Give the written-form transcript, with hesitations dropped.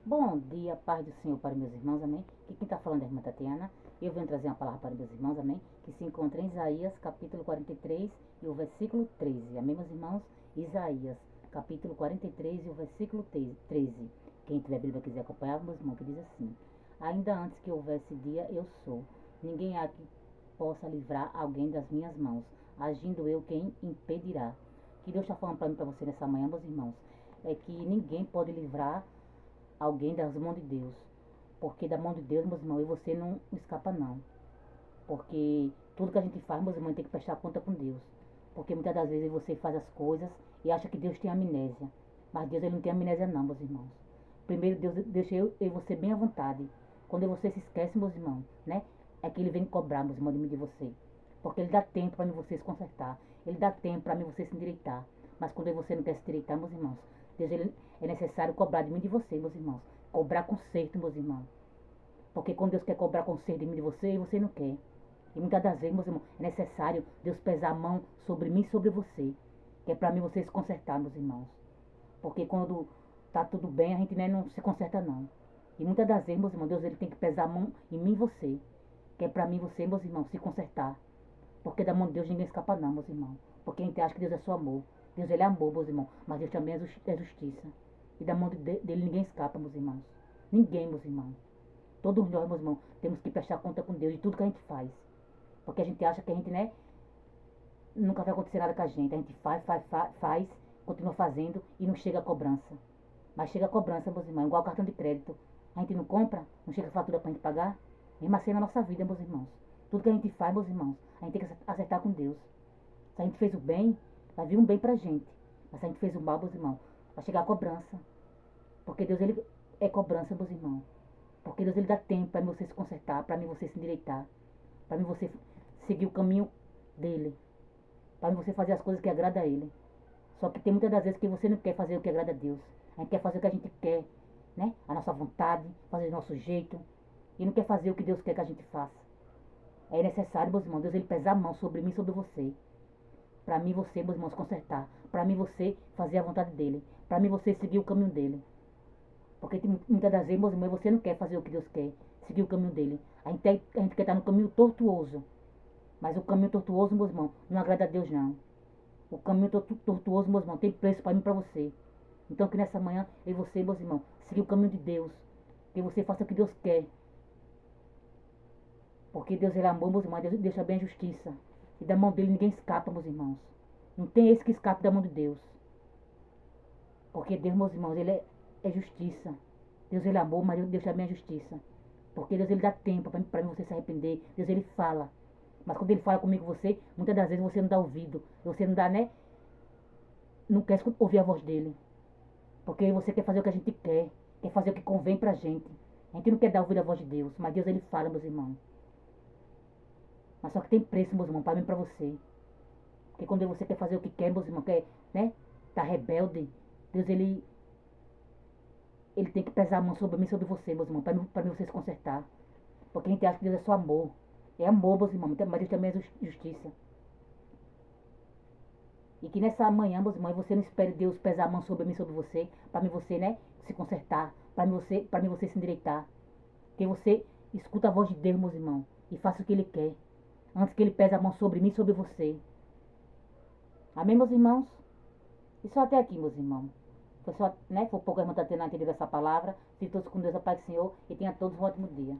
Bom dia, paz do Senhor para meus irmãos, amém? Que quem está falando é a irmã Tatiana. Eu venho trazer uma palavra para meus irmãos, amém? Que se encontra em Isaías, capítulo 43 e o versículo 13. Amém, meus irmãos? Isaías, capítulo 43 e o versículo 13. Quem tiver Bíblia quiser acompanhar, meus irmãos, que diz assim: Ainda antes que houvesse dia, eu sou. Ninguém há que possa livrar alguém das minhas mãos. Agindo eu, quem impedirá? Que Deus está falando para mim, para você nessa manhã, meus irmãos, é que ninguém pode livrar alguém das mãos de Deus. Porque da mão de Deus, meus irmãos, e você não escapa não. Porque tudo que a gente faz, meus irmãos, tem que prestar conta com Deus. Porque muitas das vezes você faz as coisas e acha que Deus tem amnésia. Mas Deus ele não tem amnésia não, meus irmãos. Primeiro Deus deixa eu e você bem à vontade. Quando você se esquece, meus irmãos, né? É que ele vem cobrar, meus irmãos, de mim de você. Porque ele dá tempo para mim você se consertar. Ele dá tempo para mim você se endireitar. Mas quando você não quer se endireitar, meus irmãos, Deus ele, é necessário cobrar de mim de você, meus irmãos. Cobrar conserto, meus irmãos. Porque quando Deus quer cobrar conserto de mim de você não quer. E muitas das vezes, meus irmãos, é necessário Deus pesar a mão sobre mim e sobre você. Que é para mim você se consertar, meus irmãos. Porque quando tá tudo bem, a gente né, não se conserta não. E muitas das vezes, meus irmãos, Deus ele tem que pesar a mão em mim e você. Que é para mim você, meus irmãos, se consertar. Porque da mão de Deus ninguém escapa não, meus irmãos. Porque a gente acha que Deus é só amor. Deus ele é amor, meus irmãos. Mas Deus também é justiça. E da mão dele ninguém escapa, meus irmãos. Ninguém, meus irmãos. Todos nós, meus irmãos, temos que prestar conta com Deus de tudo que a gente faz. Porque a gente acha que a gente, né, nunca vai acontecer nada com a gente. A gente faz, continua fazendo e não chega a cobrança. Mas chega a cobrança, meus irmãos, igual cartão de crédito. A gente não compra, não chega a fatura pra gente pagar. Mesmo assim na nossa vida, meus irmãos. Tudo que a gente faz, meus irmãos, a gente tem que acertar com Deus. Se a gente fez o bem, vai vir um bem pra gente. Mas se a gente fez o mal, meus irmãos, vai chegar a cobrança. Porque Deus, ele é cobrança, meus irmãos. Porque Deus, ele dá tempo para você se consertar, para mim você se endireitar. Para mim você seguir o caminho dele. Para mim você fazer as coisas que agradam a ele. Só que tem muitas das vezes que você não quer fazer o que agrada a Deus. A gente quer fazer o que a gente quer, né? A nossa vontade, fazer do nosso jeito. E não quer fazer o que Deus quer que a gente faça. É necessário, meus irmãos, Deus ele pesar a mão sobre mim e sobre você. Para mim você, meus irmãos, consertar. Para mim você fazer a vontade dele. Para mim você seguir o caminho dele. Porque muitas das vezes, meus irmãos, você não quer fazer o que Deus quer. Seguir o caminho dele. A gente quer estar no caminho tortuoso. Mas o caminho tortuoso, meus irmãos, não agrada a Deus não. O caminho tortuoso, meus irmãos, tem preço para mim e para você. Então que nessa manhã, eu e você, meus irmãos, seguir o caminho de Deus. Que você faça o que Deus quer. Porque Deus ele é amor, meus irmãos, Deus deixa bem a justiça. E da mão dele ninguém escapa, meus irmãos. Não tem esse que escape da mão de Deus. Porque Deus, meus irmãos, ele é justiça. Deus ele é amor, mas Deus também é justiça. Porque Deus ele dá tempo para você se arrepender. Deus ele fala. Mas quando ele fala comigo você, muitas das vezes você não dá ouvido. Você não dá, né? Não quer ouvir a voz dele. Porque você quer fazer o que a gente quer. Quer fazer o que convém pra gente. A gente não quer dar ouvido à voz de Deus. Mas Deus ele fala, meus irmãos. Mas só que tem preço, meus irmãos, para mim e pra você. Porque quando você quer fazer o que quer, meus irmãos, quer, né? Tá rebelde. Deus ele tem que pesar a mão sobre mim e sobre você, meus irmãos, para mim você se consertar. Porque a gente acha que Deus é só amor. É amor, meus irmãos, mas Deus também é justiça. E que nessa manhã, meus irmãos, você não espere Deus pesar a mão sobre mim e sobre você, para mim você, né, se consertar, para mim você se endireitar. Que você escuta a voz de Deus, meus irmãos, e faça o que Ele quer, antes que Ele pese a mão sobre mim e sobre você. Amém, meus irmãos? E só até aqui, meus irmãos. Foi só, né? Foi pouco a irmã Tatiana entender essa palavra. Fique todos com Deus, a paz do Senhor. E tenha todos um ótimo dia.